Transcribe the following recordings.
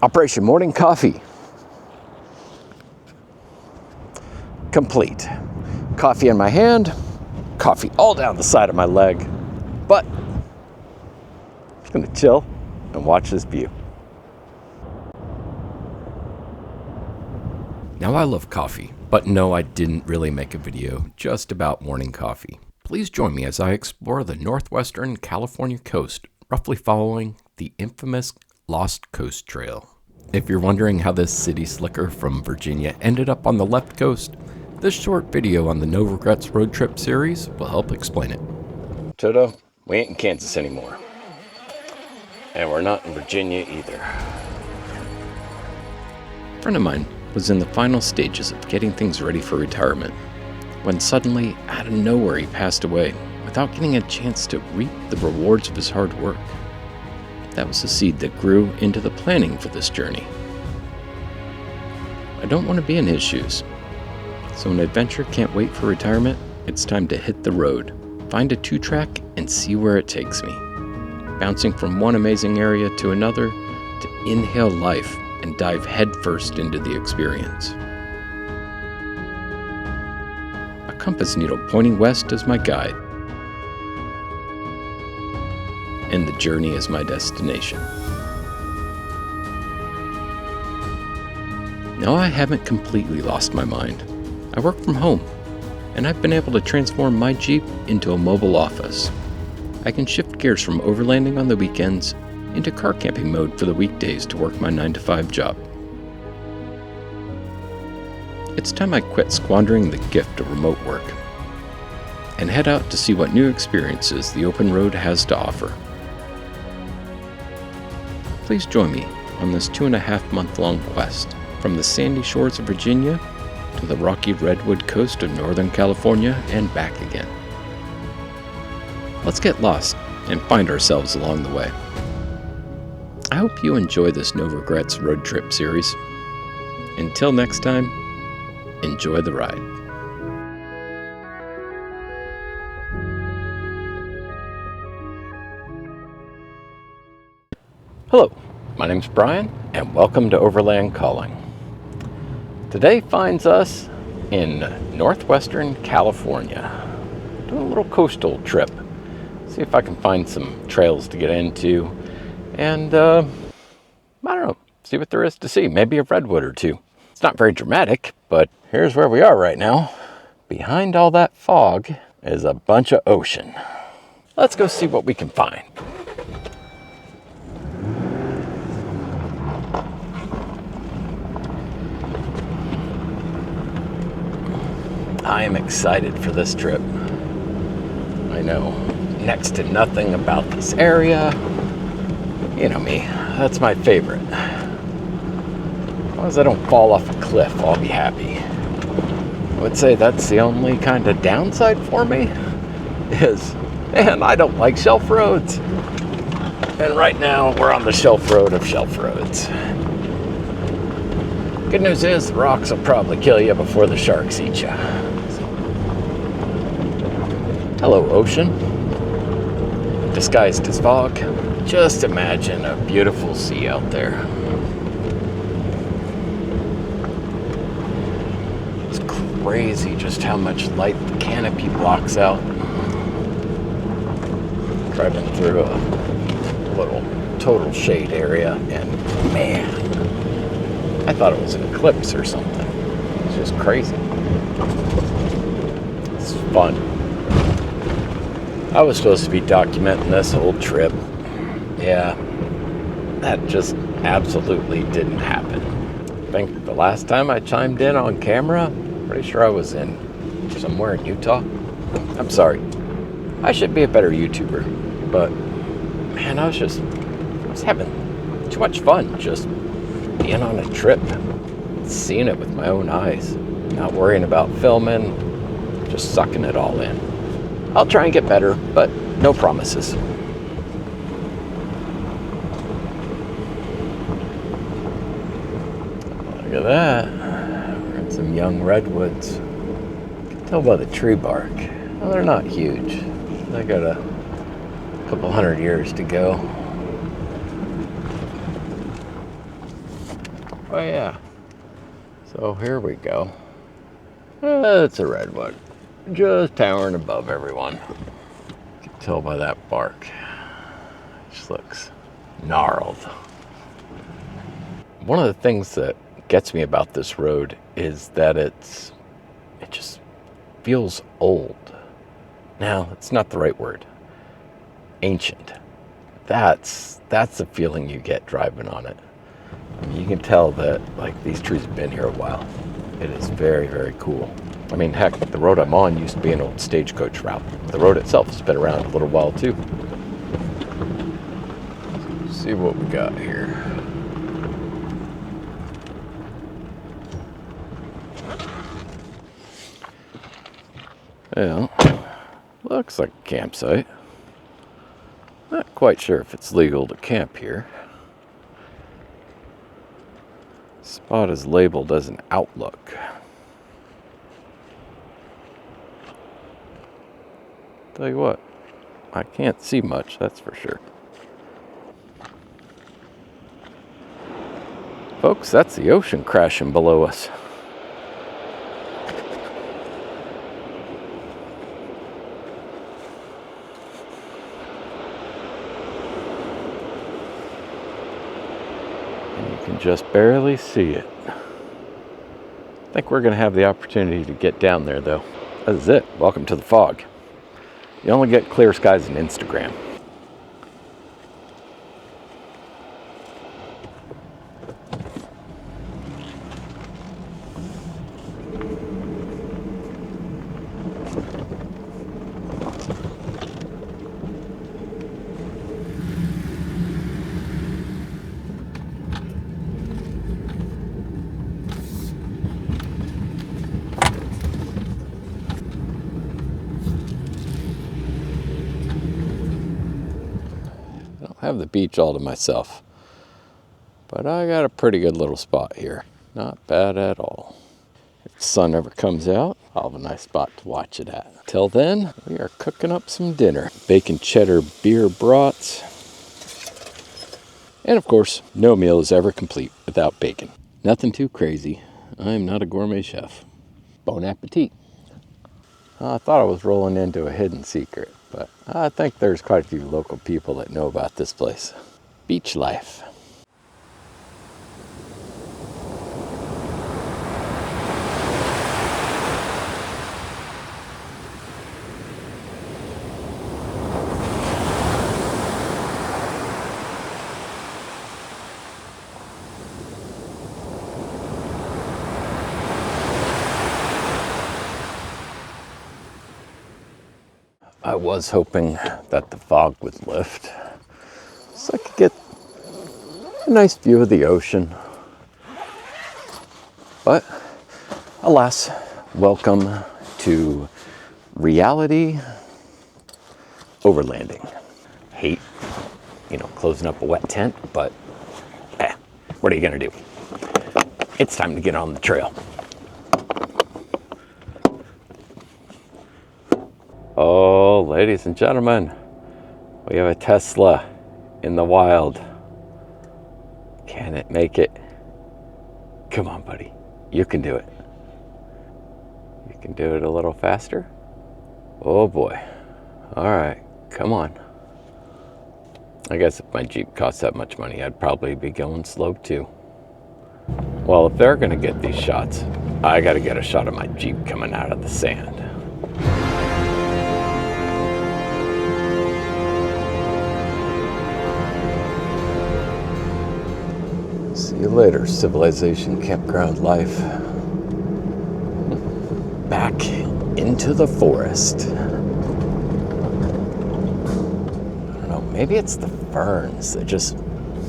Operation Morning Coffee complete. Coffee in my hand, coffee all down the side of my leg, but I'm just gonna chill and watch this view. Now I love coffee, but no, I didn't really make a video just about morning coffee. Please join me as I explore the northwestern California coast, roughly following the infamous Lost Coast Trail. If you're wondering how this city slicker from Virginia ended up on the left coast, this short video on the No Regrets road trip series will help explain it. Toto, we ain't in Kansas anymore. And we're not in Virginia either. A friend of mine was in the final stages of getting things ready for retirement, when suddenly, out of nowhere, he passed away without getting a chance to reap the rewards of his hard work. That was the seed that grew into the planning for this journey. I don't want to be in his shoes. So when adventure can't wait for retirement, it's time to hit the road, find a 2-track, and see where it takes me. Bouncing from one amazing area to another, to inhale life and dive headfirst into the experience. A compass needle pointing west is my guide, and the journey is my destination. Now I haven't completely lost my mind. I work from home, and I've been able to transform my Jeep into a mobile office. I can shift gears from overlanding on the weekends into car camping mode for the weekdays to work my 9-to-5 job. It's time I quit squandering the gift of remote work and head out to see what new experiences the open road has to offer. Please join me on this 2.5-month-long quest from the sandy shores of Virginia to the rocky redwood coast of Northern California and back again. Let's get lost and find ourselves along the way. I hope you enjoy this No Regrets road trip series. Until next time, enjoy the ride. Hello, my name's Brian, and welcome to Overland Calling. Today finds us in northwestern California, doing a little coastal trip. See if I can find some trails to get into, and I don't know, see what there is to see. Maybe a redwood or two. It's not very dramatic, but here's where we are right now. Behind all that fog is a bunch of ocean. Let's go see what we can find. I am excited for this trip. I know next to nothing about this area. You know me, that's my favorite. As long as I don't fall off a cliff, I'll be happy. I would say that's the only kind of downside for me is, man, I don't like shelf roads. And right now, we're on the shelf road of shelf roads. Good news is, the rocks will probably kill you before the sharks eat you. Hello, ocean. Disguised as fog. Just imagine a beautiful sea out there. It's crazy just how much light the canopy blocks out. Driving through a little total shade area, and man, I thought it was an eclipse or something. It's just crazy. It's fun. I was supposed to be documenting this whole trip. Yeah, that just absolutely didn't happen. I think the last time I chimed in on camera, pretty sure I was in somewhere in Utah. I'm sorry. I should be a better YouTuber, but man, I was having too much fun just being on a trip, seeing it with my own eyes, not worrying about filming, just sucking it all in. I'll try and get better, but no promises. Look at that. We're in some young redwoods. You can tell by the tree bark. Well, they're not huge. They got a couple hundred years to go. Oh yeah. So here we go. It's a redwood. Just towering above everyone. You can tell by that bark. It just looks gnarled. One of the things that gets me about this road is that it just feels old. Now, it's not the right word. Ancient. That's the feeling you get driving on it. I mean, you can tell that like these trees have been here a while. It is very, very cool. I mean, heck, the road I'm on used to be an old stagecoach route. The road itself has been around a little while too. Let's see what we got here. Well, looks like a campsite. Not quite sure if it's legal to camp here. Spot is labeled as an outlook. Tell you what, I can't see much, that's for sure. Folks, that's the ocean crashing below us. Can just barely see it. I think we're going to have the opportunity to get down there though. This is it. Welcome to the fog. You only get clear skies on Instagram. I have the beach all to myself, but I got a pretty good little spot here. Not bad at all. If the sun ever comes out, I'll have a nice spot to watch it at. Till then, we are cooking up some dinner. Bacon cheddar beer brats. And of course, no meal is ever complete without bacon. Nothing too crazy. I'm not a gourmet chef. Bon appetit. I thought I was rolling into a hidden secret, but I think there's quite a few local people that know about this place. Beach life. I was hoping that the fog would lift so I could get a nice view of the ocean. But alas, welcome to reality overlanding. Hate, closing up a wet tent, but what are you gonna do? It's time to get on the trail. Oh, ladies and gentlemen, we have a Tesla in the wild. Can it make it? Come on, buddy. You can do it. You can do it a little faster. Oh boy. All right, come on. I guess if my Jeep costs that much money, I'd probably be going slow too. Well, if they're gonna get these shots, I gotta get a shot of my Jeep coming out of the sand. See you later, civilization campground life. Back into the forest. I don't know, maybe it's the ferns that just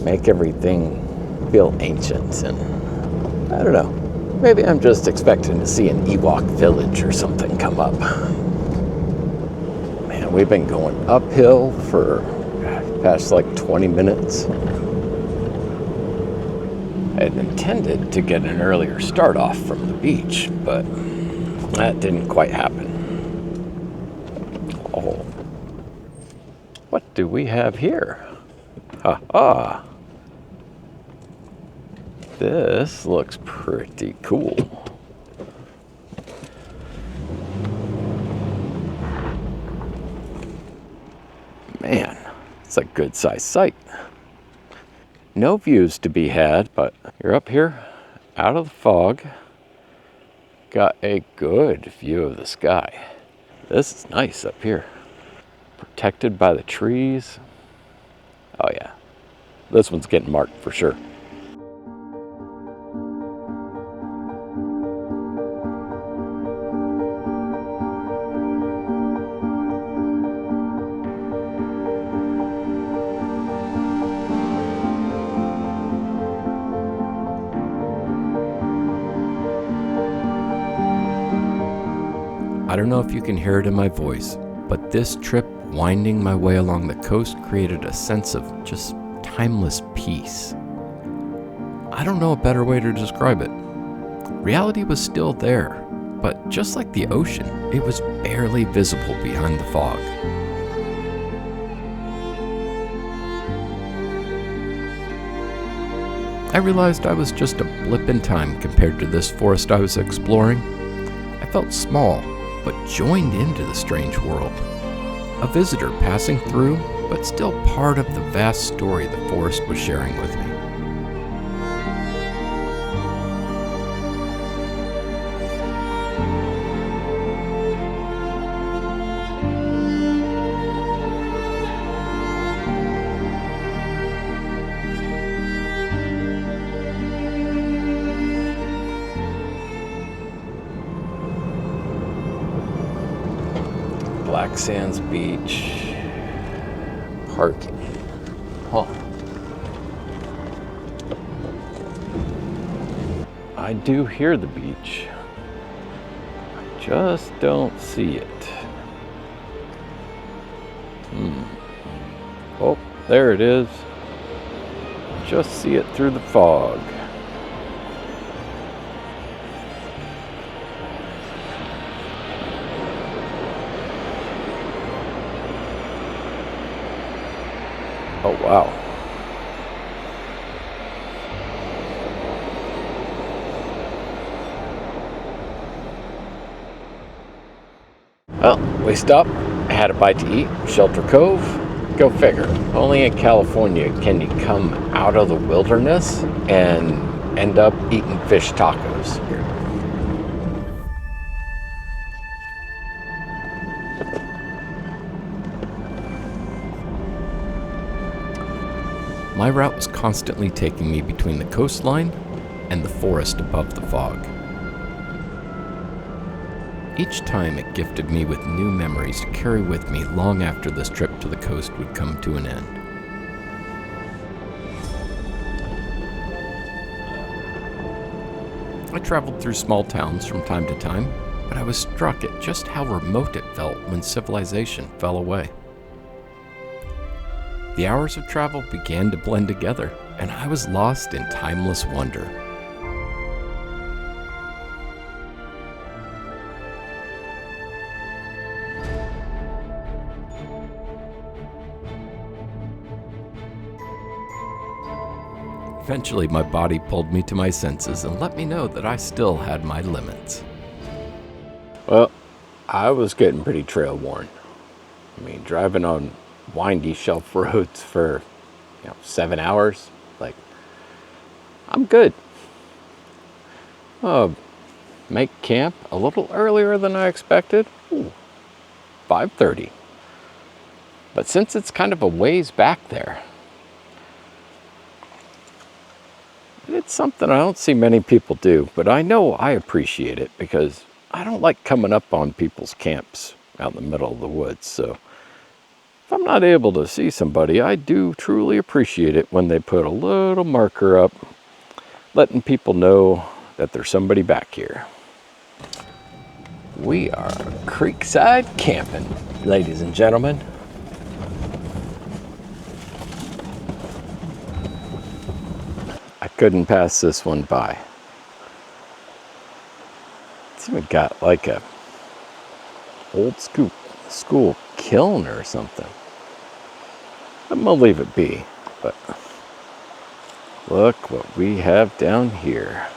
make everything feel ancient, and I don't know, maybe I'm just expecting to see an Ewok village or something come up. Man, we've been going uphill for the past like 20 minutes. I had intended to get an earlier start off from the beach, but that didn't quite happen. Oh, what do we have here? Ha ha! This looks pretty cool. Man, it's a good sized site. No views to be had, but you're up here out of the fog. Got a good view of the sky. This is nice up here. Protected by the trees. Oh yeah, this one's getting marked for sure. I don't know if you can hear it in my voice, but this trip winding my way along the coast created a sense of just timeless peace. I don't know a better way to describe it. Reality was still there, but just like the ocean, it was barely visible behind the fog. I realized I was just a blip in time compared to this forest I was exploring. I felt small, but joined into the strange world. A visitor passing through, but still part of the vast story the forest was sharing with me. Black Sands Beach parking. Huh. I do hear the beach. I just don't see it. Oh, there it is. Just see it through the fog. Oh, wow. Well, we stopped, had a bite to eat, Shelter Cove. Go figure. Only in California can you come out of the wilderness and end up eating fish tacos. My route was constantly taking me between the coastline and the forest above the fog. Each time it gifted me with new memories to carry with me long after this trip to the coast would come to an end. I traveled through small towns from time to time, but I was struck at just how remote it felt when civilization fell away. The hours of travel began to blend together, and I was lost in timeless wonder. Eventually, my body pulled me to my senses and let me know that I still had my limits. Well, I was getting pretty trail worn. I mean, driving on windy shelf roads for 7 hours, like, I'm good. Make camp a little earlier than I expected. 5:30. But since it's kind of a ways back there, it's something I don't see many people do, but I know I appreciate it because I don't like coming up on people's camps out in the middle of the woods. So if I'm not able to see somebody, I do truly appreciate it when they put a little marker up, letting people know that there's somebody back here. We are Creekside Camping, ladies and gentlemen. I couldn't pass this one by. It's even got like a old school kiln or something. I'm gonna leave it be, but Look what we have down here.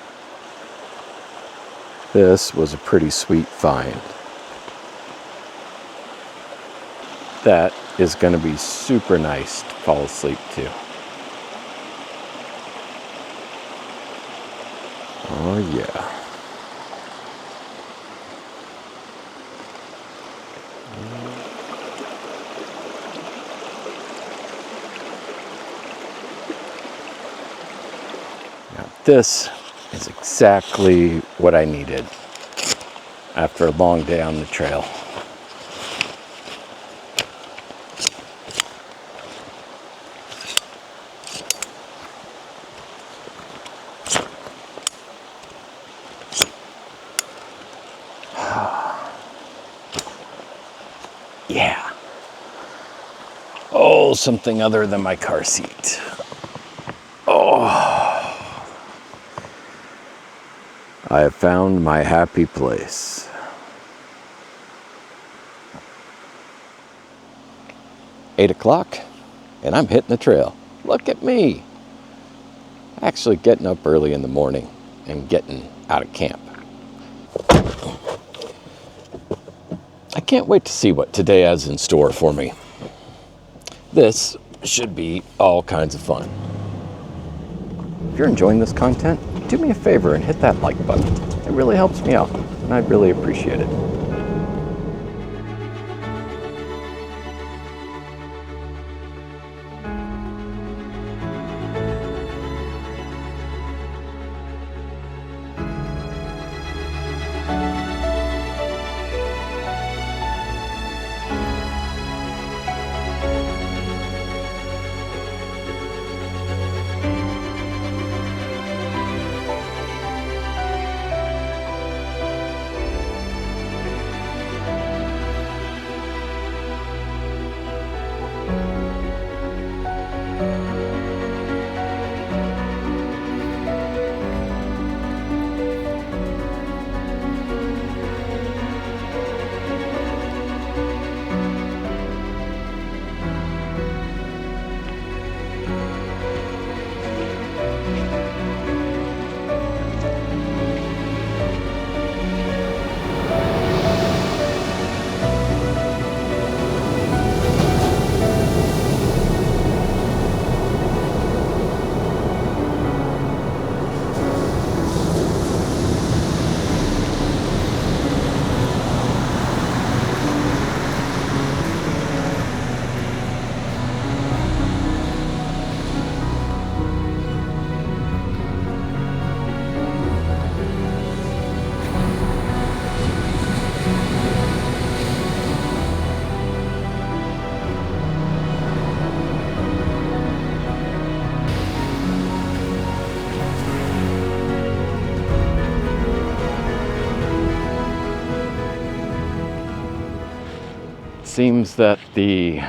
This was a pretty sweet find. That is going to be super nice to fall asleep to. Oh yeah. Now this is exactly what I needed after a long day on the trail. Yeah. Oh, something other than my car seat. Oh. I have found my happy place. Eight o'clock, and I'm hitting the trail. Look at me. Actually getting up early in the morning and getting out of camp. I can't wait to see what today has in store for me. This should be all kinds of fun. If you're enjoying this content, do me a favor and hit that like button. It really helps me out, and I'd really appreciate it. Seems that the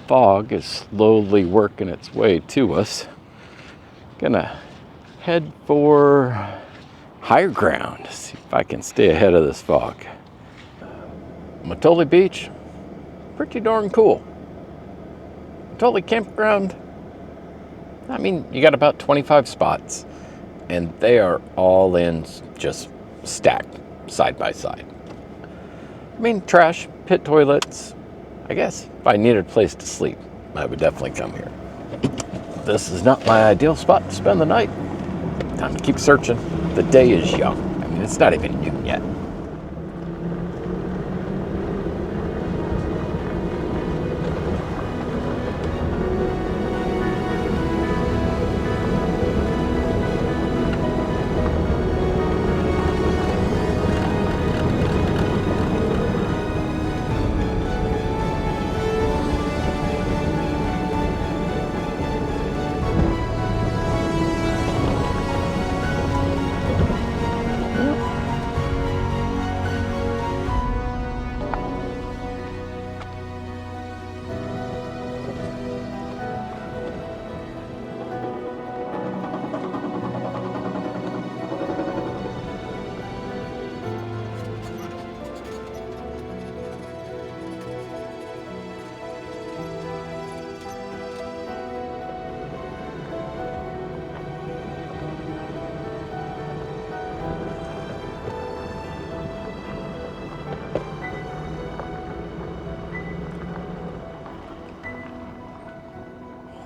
fog is slowly working its way to us. Gonna head for higher ground, see if I can stay ahead of this fog. Mattole Beach, pretty darn cool. Mattole Campground, I mean, you got about 25 spots, and they are all in just stacked side by side. I mean, trash, pit toilets. I guess if I needed a place to sleep, I would definitely come here. This is not my ideal spot to spend the night. Time to keep searching. The day is young. I mean, it's not even noon yet.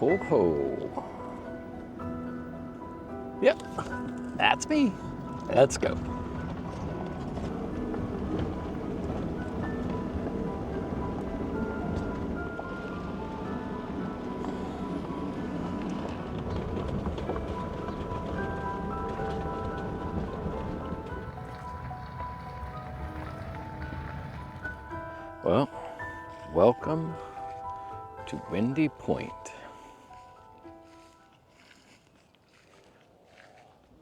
Ho ho. Yep, that's me. Let's go. Well, welcome to Windy Point.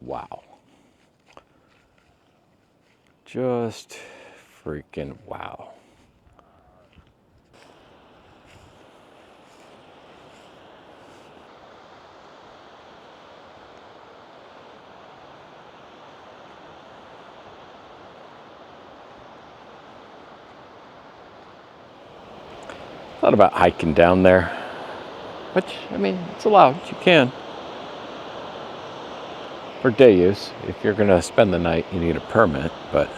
Wow. Just freaking wow. Thought about hiking down there, which, I mean, it's allowed, you can. For day use, if you're gonna spend the night, you need a permit, but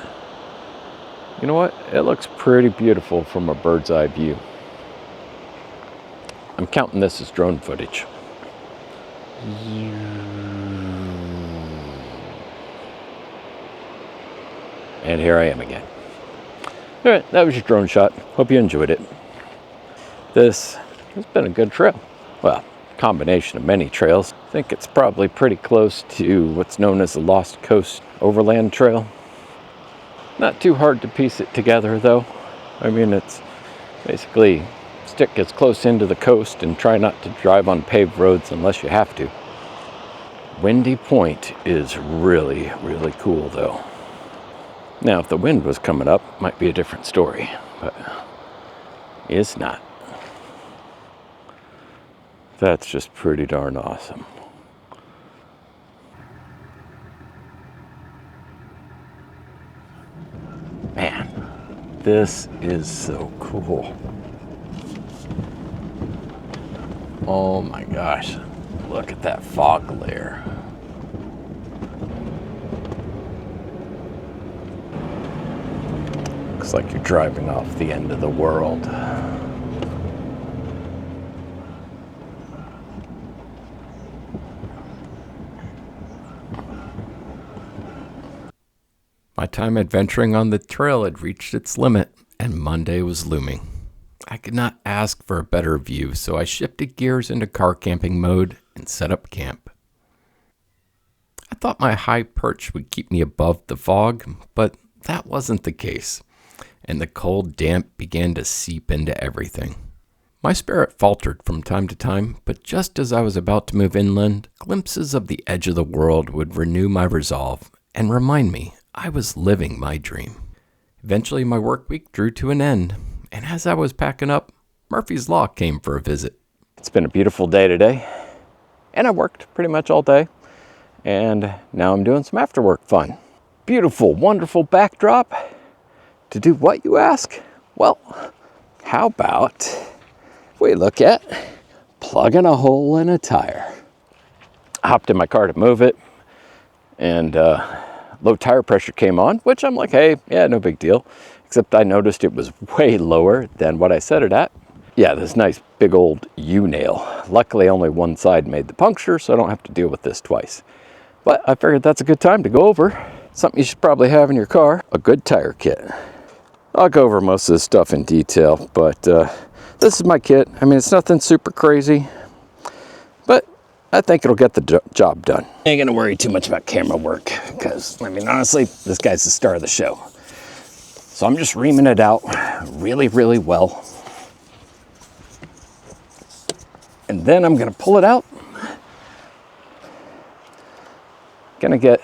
you know what? It looks pretty beautiful from a bird's eye view. I'm counting this as drone footage. And here I am again. All right, that was your drone shot. Hope you enjoyed it. This has been a good trail. Well, combination of many trails. I think it's probably pretty close to what's known as the Lost Coast Overland Trail. Not too hard to piece it together though. I mean, it's basically stick as close into the coast and try not to drive on paved roads unless you have to. Windy Point is really, really cool though. Now, if the wind was coming up, it might be a different story, but it's not. That's just pretty darn awesome. Man, this is so cool. Oh my gosh, look at that fog layer. Looks like you're driving off the end of the world. My time adventuring on the trail had reached its limit, and Monday was looming. I could not ask for a better view, so I shifted gears into car camping mode and set up camp. I thought my high perch would keep me above the fog, but that wasn't the case, and the cold damp began to seep into everything. My spirit faltered from time to time, but just as I was about to move inland, glimpses of the edge of the world would renew my resolve and remind me I was living my dream. Eventually, my work week drew to an end, and as I was packing up, Murphy's Law came for a visit. It's been a beautiful day today, and I worked pretty much all day, and now I'm doing some after work fun. Beautiful, wonderful backdrop. To do what, you ask? Well, how about we look at plugging a hole in a tire? I hopped in my car to move it, and low tire pressure came on, which I'm like, hey, yeah, no big deal. Except I noticed it was way lower than what I set it at. Yeah, this nice big old U-nail. Luckily, only one side made the puncture, so I don't have to deal with this twice. But I figured that's a good time to go over something you should probably have in your car, a good tire kit. I'll go over most of this stuff in detail, but this is my kit. I mean, it's nothing super crazy, but I think it'll get the job done. Ain't gonna worry too much about camera work, because, I mean, honestly, this guy's the star of the show. So I'm just reaming it out really, really well. And then I'm gonna pull it out. Gonna get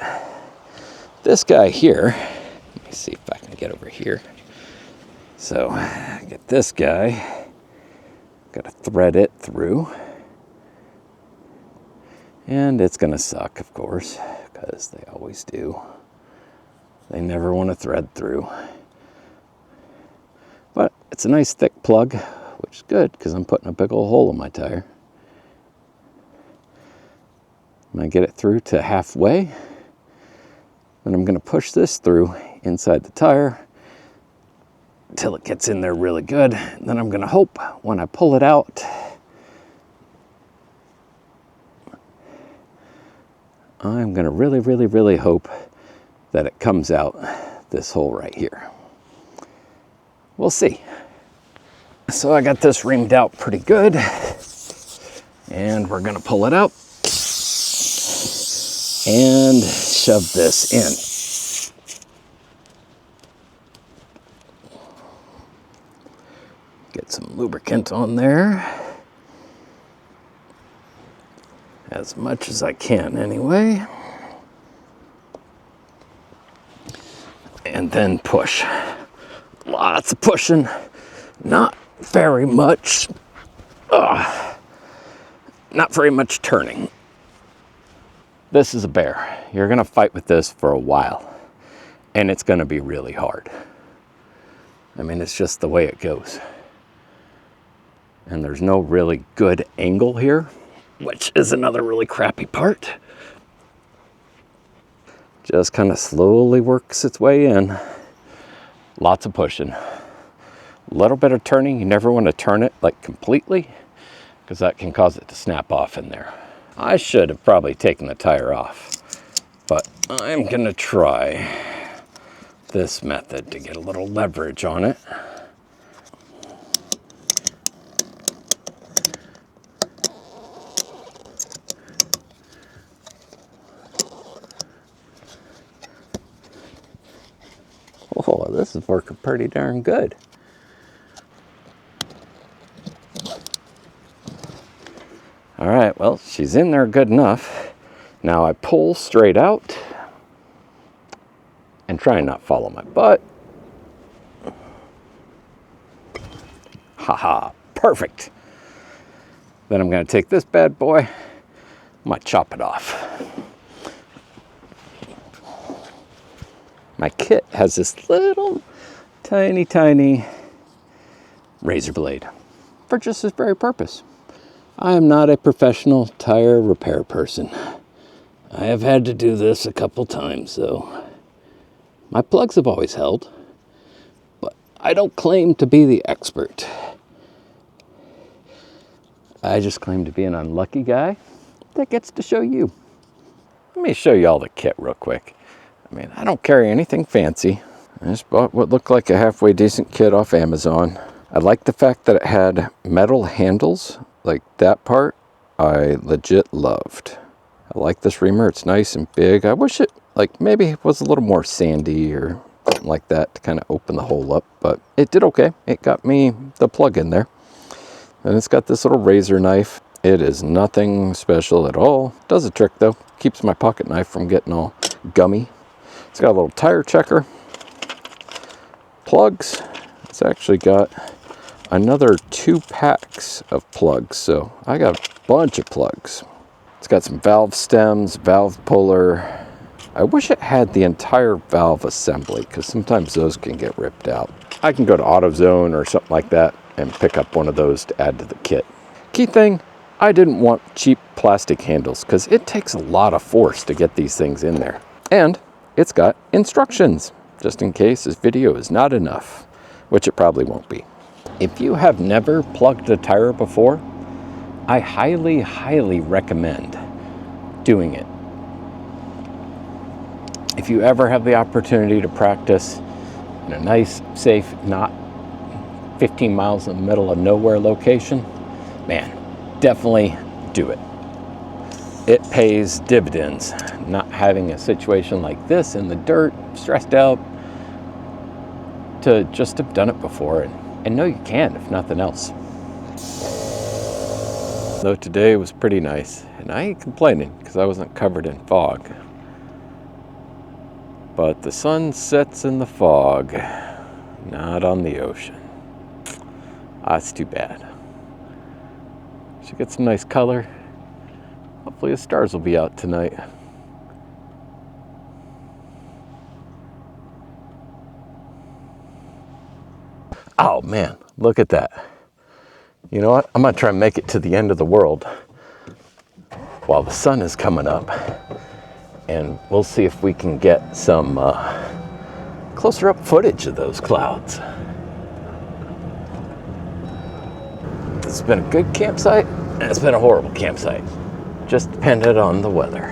this guy here. Let me see if I can get over here. So, get this guy. Gotta thread it through. And it's gonna suck, of course, because they always do. They never want to thread through. But it's a nice thick plug, which is good because I'm putting a big old hole in my tire. I'm gonna get it through to halfway. Then I'm gonna push this through inside the tire until it gets in there really good. And then I'm gonna hope when I pull it out, I'm gonna really, really, really hope that it comes out this hole right here. We'll see. So I got this reamed out pretty good, and we're gonna pull it out and shove this in. Get some lubricant on there. As much as I can anyway. And then push. Lots of pushing, not very much. Not very much turning. This is a bear. You're gonna fight with this for a while, and it's gonna be really hard. I mean, it's just the way it goes. And there's no really good angle here, which is another really crappy part. Just kind of slowly works its way in. Lots of pushing. A little bit of turning. You never want to turn it like completely, because that can cause it to snap off in there. I should have probably taken the tire off, but I'm gonna try this method to get a little leverage on it. Oh, this is working pretty darn good. All right, well, she's in there good enough. Now I pull straight out and try and not follow my butt. Haha, perfect. Then I'm gonna take this bad boy, I might chop it off. My kit has this little tiny razor blade for just this very purpose. I am not a professional tire repair person. I have had to do this a couple times though. My plugs have always held, but I don't claim to be the expert. I just claim to be an unlucky guy that gets to show you. Let me show you all the kit real quick. I mean, I don't carry anything fancy. I just bought what looked like a halfway decent kit off Amazon. I like the fact that it had metal handles. Like that part, I legit loved. I like this reamer, it's nice and big. I wish it, like, maybe it was a little more sandy or something like that to kind of open the hole up, but it did okay. It got me the plug in there. And it's got this little razor knife. It is nothing special at all. Does a trick though. Keeps my pocket knife from getting all gummy. It's got a little tire checker. Plugs. It's actually got another 2 packs of plugs, so I got a bunch of plugs. It's got some valve stems, valve puller. I wish it had the entire valve assembly, because sometimes those can get ripped out. I can go to AutoZone or something like that and pick up one of those to add to the kit. Key thing, I didn't want cheap plastic handles, because it takes a lot of force to get these things in there. And it's got instructions, just in case this video is not enough, which it probably won't be. If you have never plugged a tire before, I highly recommend doing it. If you ever have the opportunity to practice in a nice, safe, not 15 miles in the middle of nowhere location, man, definitely do it. It pays dividends, not having a situation like this in the dirt, stressed out, to just have done it before and know you can, if nothing else. Though today was pretty nice, and I ain't complaining because I wasn't covered in fog. But the sun sets in the fog, not on the ocean. That's too bad. Should get some nice color. Hopefully the stars will be out tonight. Oh man, look at that. You know what? I'm gonna try and make it to the end of the world while the sun is coming up. And we'll see if we can get some closer up footage of those clouds. It's been a good campsite, and it's been a horrible campsite. Just depended on the weather.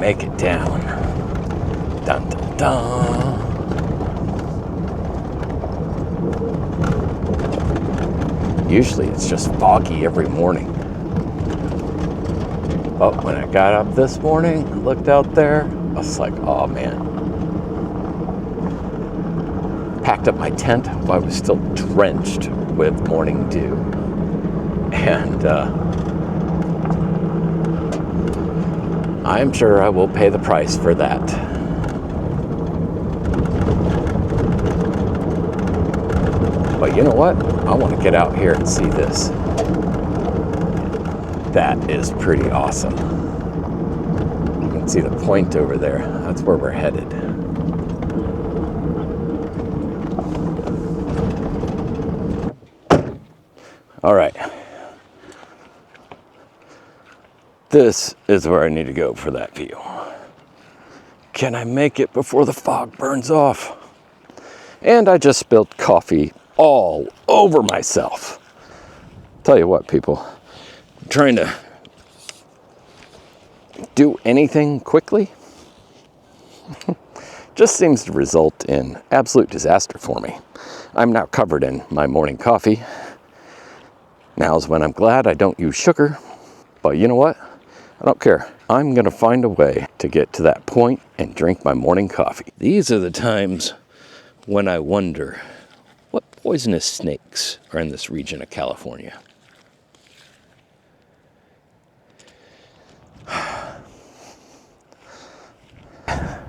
make it down. Dun dun dun. Usually it's just foggy every morning. But when I got up this morning and looked out there, I was like, oh man. Packed up my tent while I was still drenched with morning dew. And I'm sure I will pay the price for that. But you know what? I want to get out here and see this. That is pretty awesome. You can see the point over there. That's where we're headed. All right. This is where I need to go for that view. Can I make it before the fog burns off? And I just spilled coffee all over myself. Tell you what, people, I'm trying to do anything quickly just seems to result in absolute disaster for me. I'm now covered in my morning coffee. Now's when I'm glad I don't use sugar. But you know what? I don't care. I'm gonna find a way to get to that point and drink my morning coffee. These are the times when I wonder what poisonous snakes are in this region of California.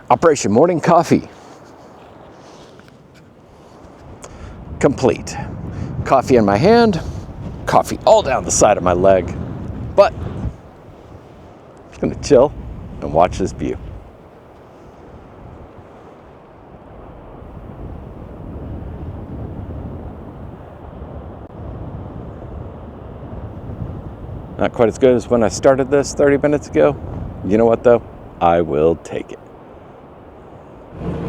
Operation Morning Coffee complete. Coffee in my hand, coffee all down the side of my leg, but I'm just gonna chill and watch this view. Not quite as good as when I started this 30 minutes ago. You know what though? I will take it.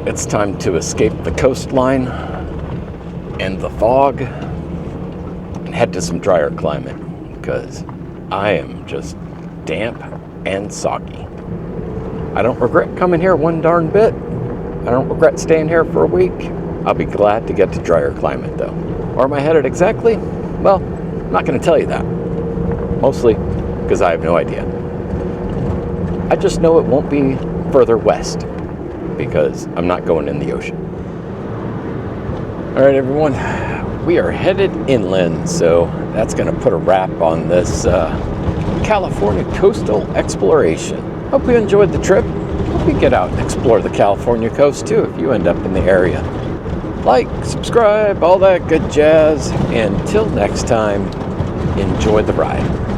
It's time to escape the coastline and the fog and head to some drier climate because I am just damp and soggy. I don't regret coming here one darn bit. I don't regret staying here for a week. I'll be glad to get to drier climate though. Where am I headed exactly? Well, I'm not going to tell you that. Mostly because I have no idea. I just know it won't be further west because I'm not going in the ocean. All right, everyone, we are headed inland, so that's going to put a wrap on this California coastal exploration. Hope you enjoyed the trip. Hope you get out and explore the California coast too if you end up in the area. Like, subscribe, all that good jazz. Until next time, enjoy the ride.